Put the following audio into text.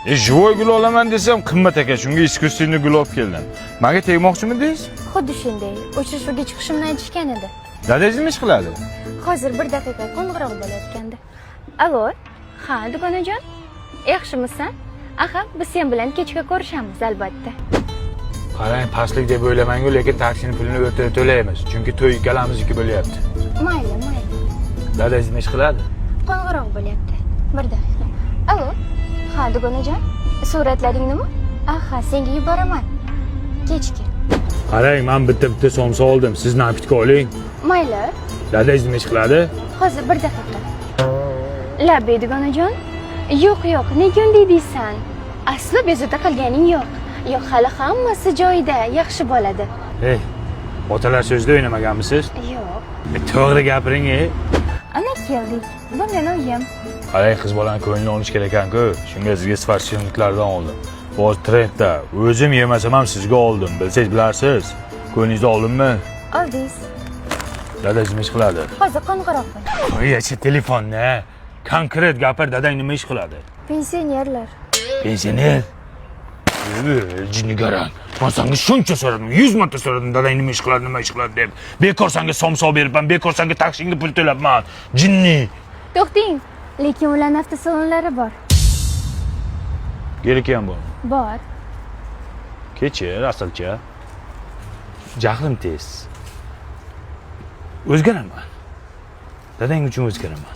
Живой gul olaman desam qimmat ekan, shunga искусственный gul olib keldim. Menga tegmoqchimidingiz? Xuddi shunday. Uchrashuvga chiqishimni aytishgan edi. Dadangiz nima ish qiladi? Hozir bir daqiqa qo'ng'iroq bo'layotgandi. Alo, ha, dugonajon? Yaxshimisan? Aha, biz sen bilan kechga ko'rishamiz albatta. Qarang, pastlik deb o'ylamang-ku, lekin taksining pulini o'rtada to'laymiz, chunki to'y ikkalamizniki bo'lyapti. Mayli. Dadangiz nima ish qiladi? Qo'ng'iroq bo'lyapti. Bir daqiqa. Alo, ha, dugonajon? Suratlaring nima? Aha, senga yuboraman. Kechga. Qarang, men bitta somsa oldim. Siz napitka oling. Mayli. Dadangiz nima ish qiladi? Hozir bir daqiqa. Labbi dugonajon? Yo'q, nega unday deysan? Asli bezovta qilganing yo'q. Yo'q, hali hammasi joyida, yaxshi bo'ladi. Hey, otalar so'zida o'ynamaganmisiz? Yo'q. To'g'ri gapiring, Ana keldik. Bu meni uyim. Qarang, qiz bolani ko'nglini olish kerak ekan-ku. Shunga sizga svarshchiliklardan oldim. Hozir trendda o'zim yemasam ham sizga oldim. Bilsangiz bilarsiz. Ko'nglingizda oldimmi? Oldingiz. Dadangiz nima ish qiladi? Hozir qo'ng'iroq bo'lyapti. Qo'y-chi telefonni. Konkret gapir, dadang nima ish qiladi? Pensionerlar. Pensioner. Jinnigaran. Men senga shuncha so'radim, 100 marta so'radim, dadang nima ish qiladi deb. Bekor senga somsa beribman, bekor senga taksingga pul to'labman. Jinni. To'xting. Lekin ularning avtosalonlari bor. Kerak ham bor. Bor. Kechir, asalcha. Jahlim tez. O'zgaraman. Dadang uchun o'zgaraman.